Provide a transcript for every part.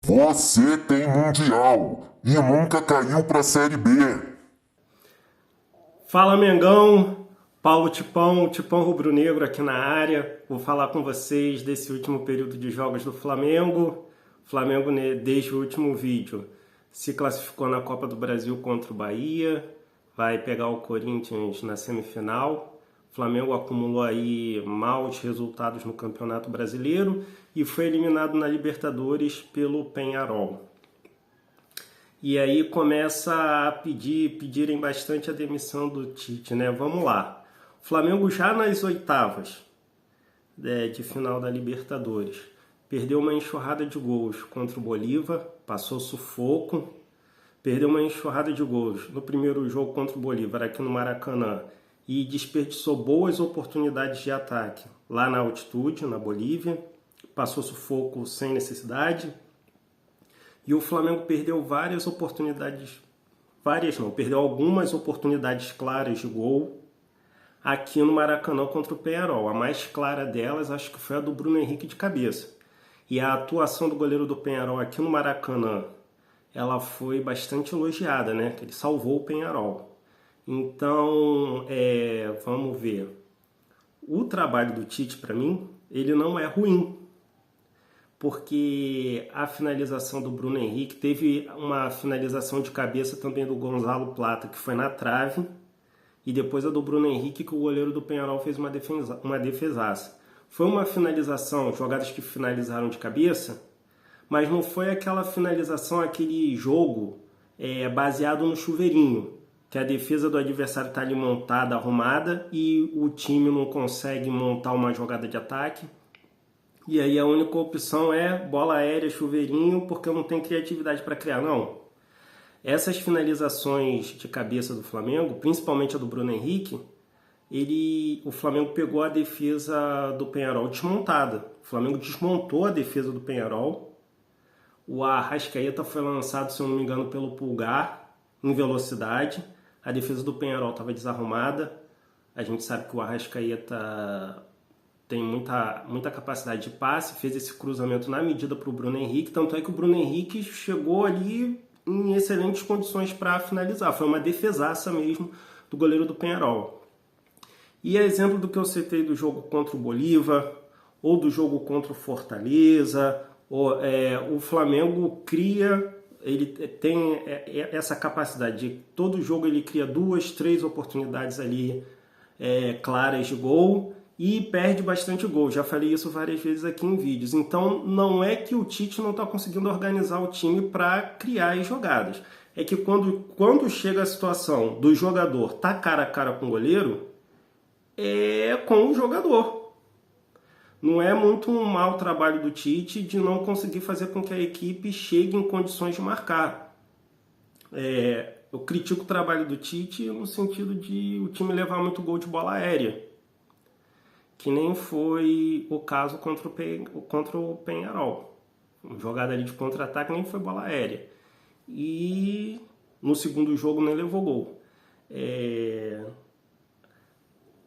Você tem Mundial e nunca caiu para a Série B. Fala Mengão, Paulo Tipão Rubro-Negro aqui na área. Vou falar com vocês desse último período de jogos do Flamengo. O Flamengo, desde o último vídeo, se classificou na Copa do Brasil contra o Bahia, vai pegar o Corinthians na semifinal. O Flamengo acumulou aí maus resultados no Campeonato Brasileiro e foi eliminado na Libertadores pelo Peñarol. E aí começa a pedirem bastante a demissão do Tite, né? Vamos lá. O Flamengo já nas oitavas de final da Libertadores perdeu uma enxurrada de gols contra o Bolívar, passou sufoco, perdeu uma enxurrada de gols no primeiro jogo contra o Bolívar aqui no Maracanã e desperdiçou boas oportunidades de ataque lá na altitude, na Bolívia, passou sufoco sem necessidade. E o Flamengo perdeu perdeu algumas oportunidades claras de gol aqui no Maracanã contra o Peñarol. A mais clara delas acho que foi a do Bruno Henrique de cabeça. E a atuação do goleiro do Peñarol aqui no Maracanã, ela foi bastante elogiada, né? Ele salvou o Peñarol. Então, vamos ver. O trabalho do Tite, para mim, ele não é ruim, porque a finalização do Bruno Henrique teve uma finalização de cabeça também do Gonzalo Plata, que foi na trave, e depois a do Bruno Henrique, que o goleiro do Peñarol fez uma defesaça. Foi uma finalização, jogadas que finalizaram de cabeça, mas não foi aquela finalização, aquele jogo baseado no chuveirinho, que a defesa do adversário está ali montada, arrumada, e o time não consegue montar uma jogada de ataque. E aí a única opção é bola aérea, chuveirinho, porque eu não tenho criatividade para criar. Não. Essas finalizações de cabeça do Flamengo, principalmente a do Bruno Henrique, o Flamengo pegou a defesa do Peñarol desmontada. O Flamengo desmontou a defesa do Peñarol. O Arrascaeta foi lançado, se eu não me engano, pelo Pulgar, em velocidade. A defesa do Peñarol estava desarrumada. A gente sabe que o Arrascaeta tem muita capacidade de passe, fez esse cruzamento na medida para o Bruno Henrique, tanto é que o Bruno Henrique chegou ali em excelentes condições para finalizar. Foi uma defesaça mesmo do goleiro do Peñarol. E é exemplo do que eu citei do jogo contra o Bolívar, ou do jogo contra o Fortaleza, o Flamengo cria, ele tem essa capacidade de todo jogo ele cria 2, 3 oportunidades ali claras de gol, e perde bastante gol. Já falei isso várias vezes aqui em vídeos. Então não é que o Tite não está conseguindo organizar o time para criar as jogadas. É que quando chega a situação do jogador tá cara a cara com o goleiro, é com o jogador. Não é muito um mau trabalho do Tite de não conseguir fazer com que a equipe chegue em condições de marcar. Eu critico o trabalho do Tite no sentido de o time levar muito gol de bola aérea, que nem foi o caso contra o Peñarol. Uma jogada ali de contra-ataque nem foi bola aérea. E no segundo jogo nem levou gol.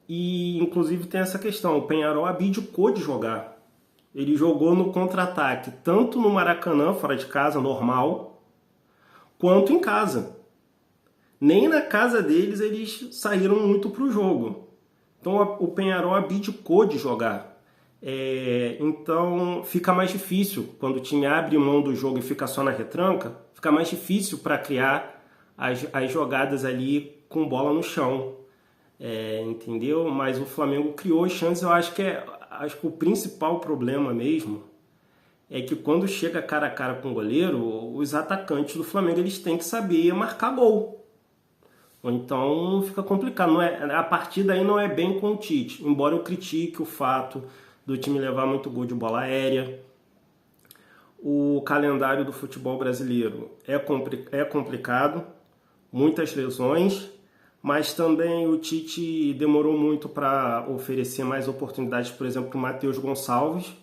E inclusive tem essa questão, o Peñarol abdicou de jogar. Ele jogou no contra-ataque, tanto no Maracanã, fora de casa, normal, quanto em casa. Nem na casa deles eles saíram muito para o jogo. Então o Peñarol abdicou de jogar. Então fica mais difícil, quando o time abre mão do jogo e fica só na retranca, fica mais difícil para criar as jogadas ali com bola no chão. Entendeu? Mas o Flamengo criou chances. Eu acho que o principal problema mesmo é que quando chega cara a cara com o goleiro, os atacantes do Flamengo eles têm que saber marcar gol. Ou então fica complicado. A partir daí não é bem com o Tite. Embora eu critique o fato do time levar muito gol de bola aérea. O calendário do futebol brasileiro é complicado. Muitas lesões. Mas também o Tite demorou muito para oferecer mais oportunidades, por exemplo, para o Matheus Gonçalves,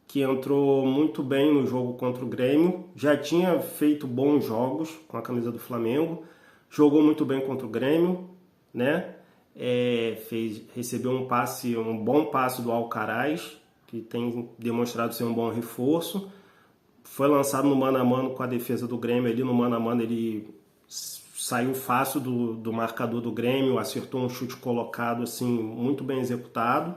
que entrou muito bem no jogo contra o Grêmio. Já tinha feito bons jogos com a camisa do Flamengo. Jogou muito bem contra o Grêmio, né? Recebeu um bom passe do Alcaraz, que tem demonstrado ser um bom reforço. foi lançado no mano a mano com a defesa do Grêmio. Ali no mano a mano ele saiu fácil do marcador do Grêmio, acertou um chute colocado assim, muito bem executado.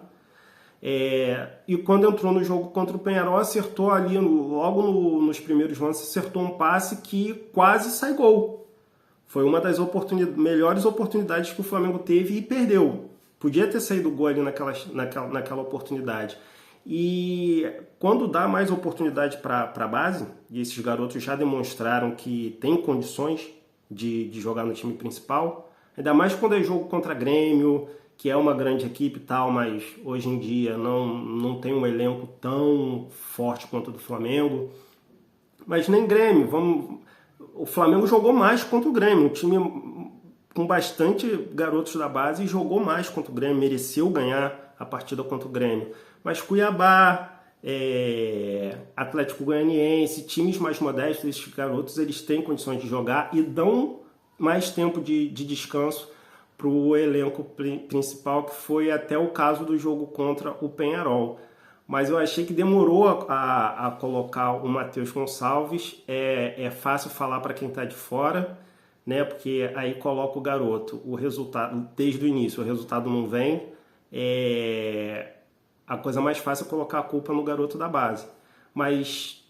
E quando entrou no jogo contra o Peñarol, acertou ali, logo nos primeiros lances, acertou um passe que quase sai gol. Foi uma das melhores oportunidades que o Flamengo teve e perdeu. Podia ter saído gol ali naquela oportunidade. E quando dá mais oportunidade para a base, e esses garotos já demonstraram que tem condições de jogar no time principal, ainda mais quando é jogo contra Grêmio, que é uma grande equipe e tal, mas hoje em dia não tem um elenco tão forte quanto o do Flamengo. Mas nem Grêmio, o Flamengo jogou mais contra o Grêmio, um time com bastante garotos da base jogou mais contra o Grêmio, mereceu ganhar a partida contra o Grêmio. Mas Cuiabá, Atlético Goianiense, times mais modestos, esses garotos, eles têm condições de jogar e dão mais tempo de descanso para o elenco principal, que foi até o caso do jogo contra o Peñarol. Mas eu achei que demorou a colocar o Matheus Gonçalves. É fácil falar para quem está de fora, né? Porque aí coloca o garoto. O resultado, desde o início, o resultado não vem. A coisa mais fácil é colocar a culpa no garoto da base. Mas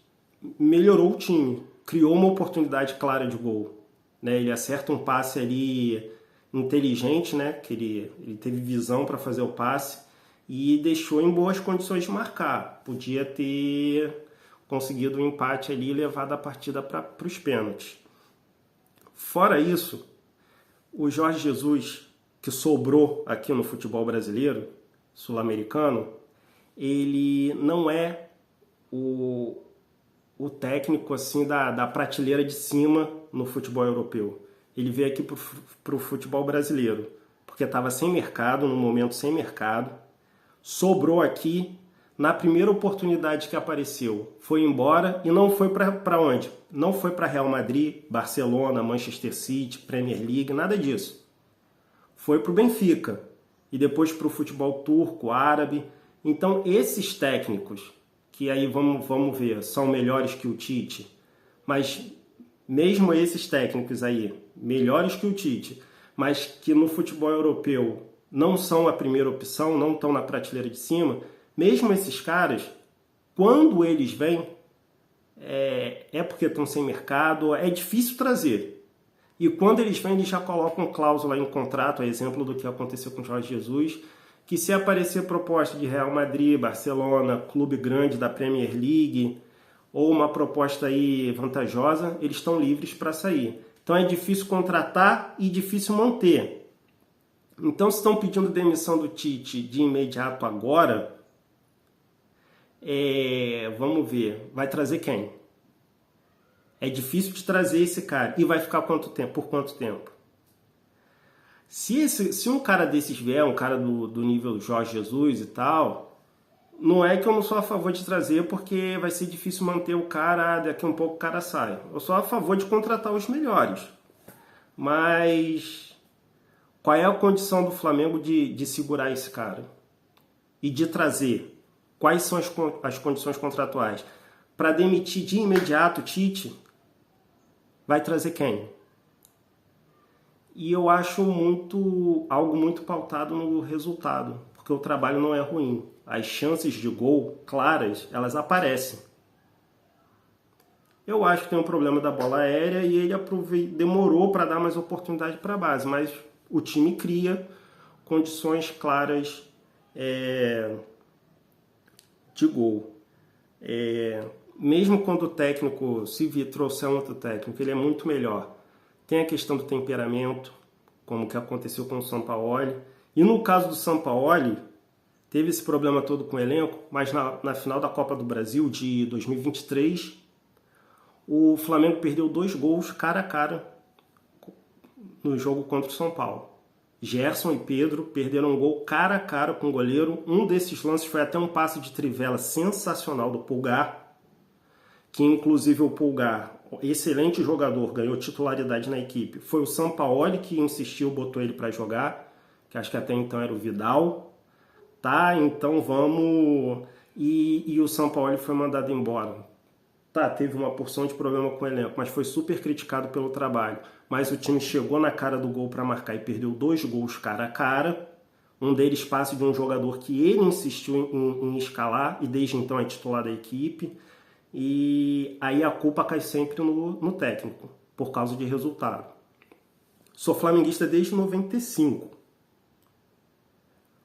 melhorou o time, criou uma oportunidade clara de gol, né? Ele acerta um passe ali inteligente, né? Que ele teve visão para fazer o passe e deixou em boas condições de marcar. Podia ter conseguido um empate ali e levado a partida para os pênaltis. Fora isso, o Jorge Jesus, que sobrou aqui no futebol brasileiro, sul-americano, ele não é o técnico assim da prateleira de cima no futebol europeu. Ele veio aqui para o futebol brasileiro, porque estava sem mercado, no momento sem mercado, sobrou aqui, na primeira oportunidade que apareceu, foi embora e não foi para onde? Não foi para Real Madrid, Barcelona, Manchester City, Premier League, nada disso. Foi para o Benfica e depois para o futebol turco, árabe. Então esses técnicos, que aí vamos ver, são melhores que o Tite, mas mesmo esses técnicos aí, melhores que o Tite, mas que no futebol europeu não são a primeira opção, não estão na prateleira de cima, mesmo esses caras, quando eles vêm, porque estão sem mercado, é difícil trazer. E quando eles vêm, eles já colocam cláusula em contrato, a exemplo do que aconteceu com o Jorge Jesus, que se aparecer proposta de Real Madrid, Barcelona, clube grande da Premier League, ou uma proposta aí vantajosa, eles estão livres para sair. Então é difícil contratar e difícil manter. Então, se estão pedindo demissão do Tite de imediato agora, vamos ver, vai trazer quem? É difícil de trazer esse cara. E vai ficar quanto tempo? Por quanto tempo? Se um cara desses vier, um cara do nível Jorge Jesus e tal, não é que eu não sou a favor de trazer, porque vai ser difícil manter o cara, daqui a um pouco o cara sai. Eu sou a favor de contratar os melhores. Mas qual é a condição do Flamengo de segurar esse cara? E de trazer? Quais são as condições contratuais? Para demitir de imediato o Tite, vai trazer quem? E eu acho algo muito pautado no resultado, porque o trabalho não é ruim. As chances de gol claras, elas aparecem. Eu acho que tem um problema da bola aérea e ele demorou para dar mais oportunidade para a base, mas o time cria condições claras de gol. Mesmo quando o técnico, se trouxer um outro técnico, ele é muito melhor. Tem a questão do temperamento, como que aconteceu com o Sampaoli. E no caso do Sampaoli, teve esse problema todo com o elenco, mas na final da Copa do Brasil de 2023, o Flamengo perdeu 2 gols cara a cara no jogo contra o São Paulo. Gerson e Pedro perderam um gol cara a cara com o goleiro. Um desses lances foi até um passe de trivela sensacional do Pulgar, que inclusive o Pulgar, excelente jogador, ganhou titularidade na equipe. Foi o Sampaoli que insistiu, botou ele para jogar, que acho que até então era o Vidal. Tá, então vamos... E o Sampaoli foi mandado embora. Tá, teve uma porção de problema com o elenco, mas foi super criticado pelo trabalho. Mas o time chegou na cara do gol para marcar e perdeu 2 gols cara a cara. Um deles passe de um jogador que ele insistiu em escalar e desde então é titular da equipe. E aí a culpa cai sempre no técnico, por causa de resultado. Sou flamenguista desde 95. O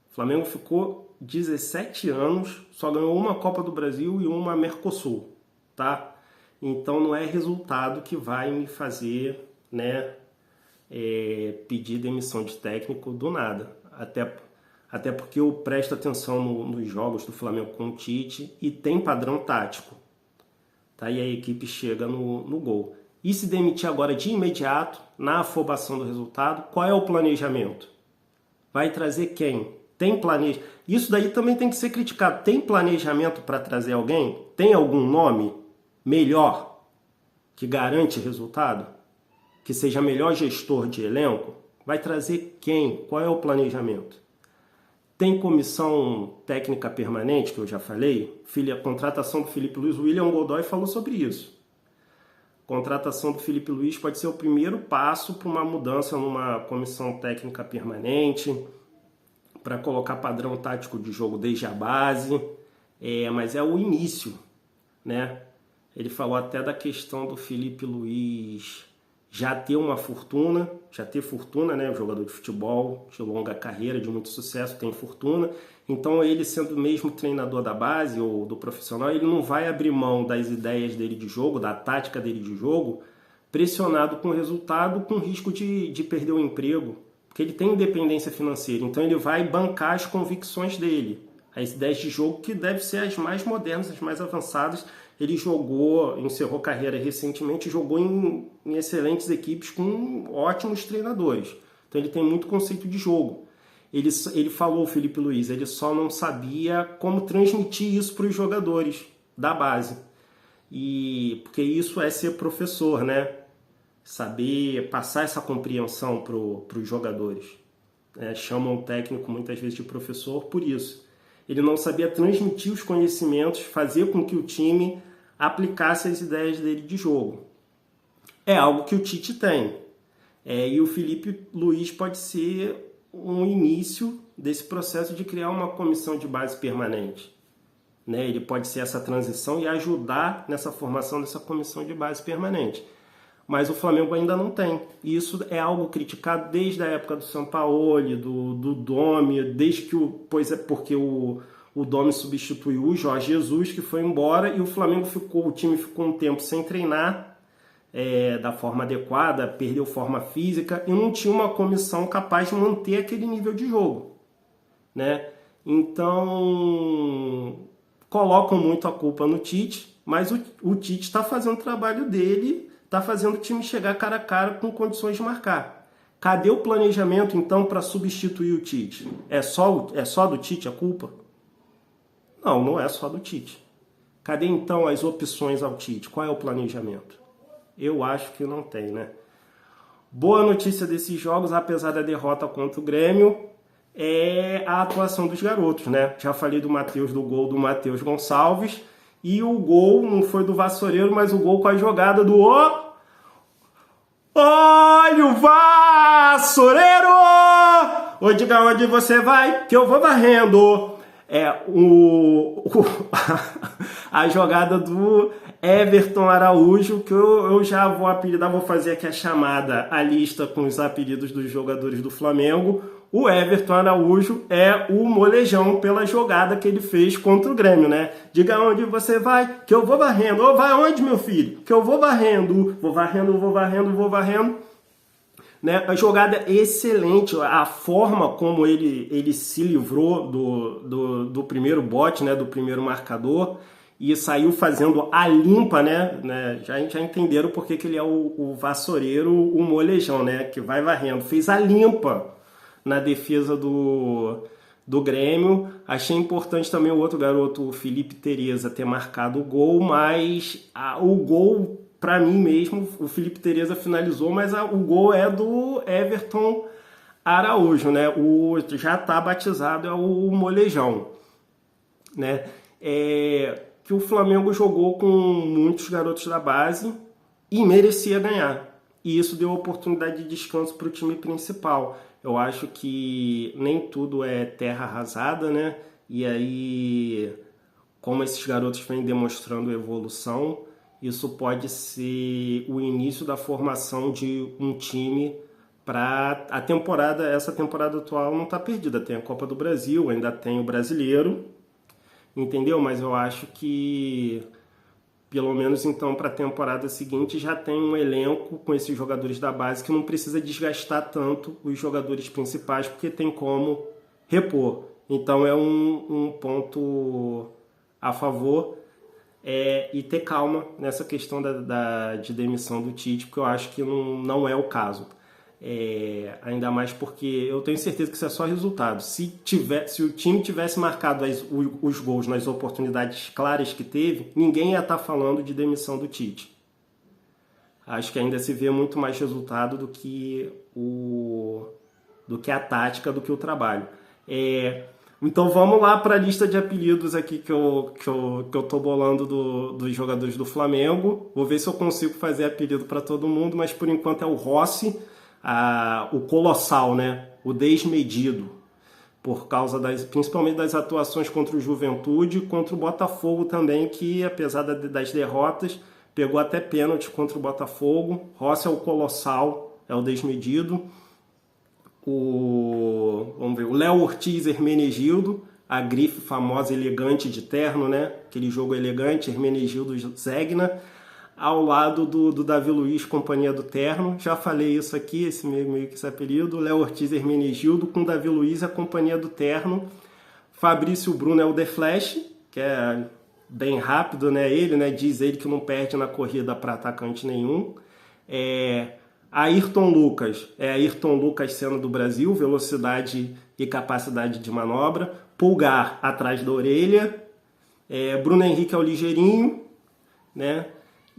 Flamengo ficou 17 anos, só ganhou uma Copa do Brasil e uma Mercosul, tá? Então não é resultado que vai me fazer, né, pedir demissão de técnico do nada. Até porque eu presto atenção nos jogos do Flamengo com o Tite e tem padrão tático. Tá? E a equipe chega no gol. E se demitir agora de imediato, na afobação do resultado, qual é o planejamento? Vai trazer quem? Tem planejamento? Isso daí também tem que ser criticado. Tem planejamento para trazer alguém? Tem algum nome melhor que garante resultado? Que seja melhor gestor de elenco? Vai trazer quem? Qual é o planejamento? Tem comissão técnica permanente, que eu já falei. A contratação do Felipe Luiz, o William Godoy falou sobre isso. A contratação do Felipe Luiz pode ser o primeiro passo para uma mudança numa comissão técnica permanente, para colocar padrão tático de jogo desde a base, mas é o início, né? Ele falou até da questão do Felipe Luiz já ter fortuna, né? O jogador de futebol de longa carreira, de muito sucesso, tem fortuna. Então ele, sendo mesmo treinador da base ou do profissional, ele não vai abrir mão das ideias dele de jogo, da tática dele de jogo, pressionado com o resultado, com risco de perder o emprego, porque ele tem independência financeira. Então ele vai bancar as convicções dele, as ideias de jogo que devem ser as mais modernas, as mais avançadas. Ele encerrou carreira recentemente, jogou em excelentes equipes com ótimos treinadores. Então ele tem muito conceito de jogo. Ele falou, o Felipe Luiz, ele só não sabia como transmitir isso para os jogadores da base. Porque isso é ser professor, né? Saber passar essa compreensão para os jogadores. Chamam o técnico muitas vezes de professor por isso. Ele não sabia transmitir os conhecimentos, fazer com que o time aplicasse as ideias dele de jogo. É algo que o Tite tem. E o Felipe Luiz pode ser um início desse processo de criar uma comissão de base permanente. Né? Ele pode ser essa transição e ajudar nessa formação dessa comissão de base permanente. Mas o Flamengo ainda não tem. E isso é algo criticado desde a época do Sampaoli, do Domi, porque o Domi substituiu o Jorge Jesus, que foi embora, e o time ficou um tempo sem treinar da forma adequada, perdeu forma física e não tinha uma comissão capaz de manter aquele nível de jogo. Né? Então, colocam muito a culpa no Tite, mas o Tite está fazendo o trabalho dele, está fazendo o time chegar cara a cara com condições de marcar. Cadê o planejamento, então, para substituir o Tite? É só do Tite a culpa? Não, não é só do Tite. Cadê, então, as opções ao Tite? Qual é o planejamento? Eu acho que não tem, né? Boa notícia desses jogos, apesar da derrota contra o Grêmio, é a atuação dos garotos, né? Já falei do gol do Matheus Gonçalves, e o gol não foi do Vassoureiro, mas o gol com a jogada do... Olha o Vassoureiro! Ô, diga onde você vai, que eu vou varrendo. A jogada do Everton Araújo, que eu já vou apelidar, vou fazer aqui a lista com os apelidos dos jogadores do Flamengo. O Everton Araújo é o molejão pela jogada que ele fez contra o Grêmio, né? Diga onde você vai, que eu vou varrendo. Ô, vai onde, meu filho? Que eu vou varrendo. Vou varrendo. Né? A jogada é excelente, a forma como ele se livrou do primeiro bote, né? Do primeiro marcador, e saiu fazendo a limpa, né? Já entenderam porque que ele é o vassoureiro, o molejão, né? Que vai varrendo. Fez a limpa na defesa do Grêmio. Achei importante também o outro garoto, o Felipe Tereza, ter marcado o gol, mas o gol, para mim mesmo, o Felipe Tereza finalizou, mas o gol é do Everton Araújo, né? Já está batizado, é o molejão, né? que o Flamengo jogou com muitos garotos da base e merecia ganhar. E isso deu oportunidade de descanso para o time principal. Eu acho que nem tudo é terra arrasada, né? E aí, como esses garotos vêm demonstrando evolução, isso pode ser o início da formação de um time para a temporada. Essa temporada atual não está perdida. Tem a Copa do Brasil, ainda tem o Brasileiro, entendeu? Mas eu acho que, pelo menos então, para a temporada seguinte, já tem um elenco com esses jogadores da base que não precisa desgastar tanto os jogadores principais, porque tem como repor. Então é um ponto a favor, e ter calma nessa questão de demissão do Tite, porque eu acho que não é o caso. Ainda mais porque eu tenho certeza que isso é só resultado. Se o time tivesse marcado os gols nas oportunidades claras que teve, ninguém ia estar falando de demissão do Tite. Acho que ainda se vê muito mais resultado do que a tática, do que o trabalho. Então vamos lá para a lista de apelidos aqui que eu tô bolando dos jogadores do Flamengo. Vou ver se eu consigo fazer apelido para todo mundo, mas por enquanto é o Rossi, o colossal, né? O desmedido, por causa principalmente das atuações contra o Juventude, contra o Botafogo também, que apesar das derrotas, pegou até pênalti contra o Botafogo. Rossi é o colossal, é o desmedido. Vamos ver, o Léo Ortiz Hermenegildo, a grife famosa elegante de terno, né? Aquele jogo elegante, Hermenegildo Zegna, ao lado do Davi Luiz, companhia do terno. Já falei isso aqui, meio que esse apelido. Léo Ortiz Hermenegildo com Davi Luiz, a companhia do terno. Fabrício Bruno é o The Flash, que é bem rápido, né? Diz ele que não perde na corrida para atacante nenhum. Ayrton Lucas, Ayrton Lucas Senna do Brasil, velocidade e capacidade de manobra. Pulgar atrás da orelha. Bruno Henrique é o ligeirinho, né?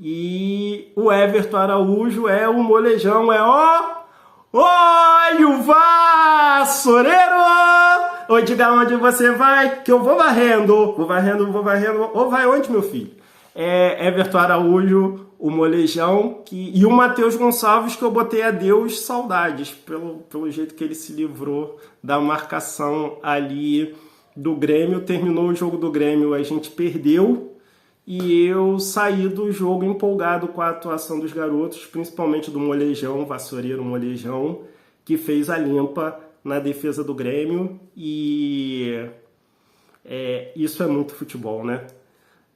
E o Everton Araújo é o molejão, olha o vassoureiro! Ou diga onde você vai, que eu vou varrendo. Vou varrendo. Ou vai onde, meu filho? Everton Araújo, o molejão, e o Matheus Gonçalves, que eu botei a Deus saudades, pelo jeito que ele se livrou da marcação ali do Grêmio. Terminou o jogo do Grêmio, a gente perdeu, e eu saí do jogo empolgado com a atuação dos garotos, principalmente do molejão, vassoureiro molejão, que fez a limpa na defesa do Grêmio, e isso é muito futebol, né?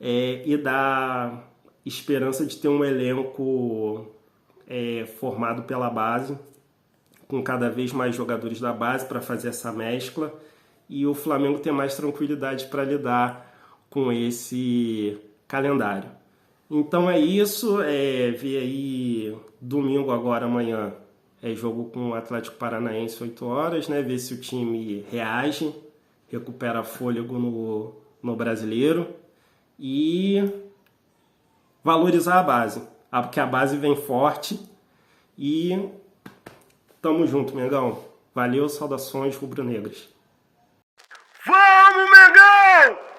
E dá esperança de ter um elenco formado pela base, com cada vez mais jogadores da base para fazer essa mescla, e o Flamengo ter mais tranquilidade para lidar com esse calendário. Então é isso, ver aí domingo agora, amanhã, jogo com o Atlético Paranaense 8 horas, né? Ver se o time reage, recupera fôlego no Brasileiro e valorizar a base, porque a base vem forte, e tamo junto, Mengão. Valeu, saudações rubro-negras. Vamos, Mengão!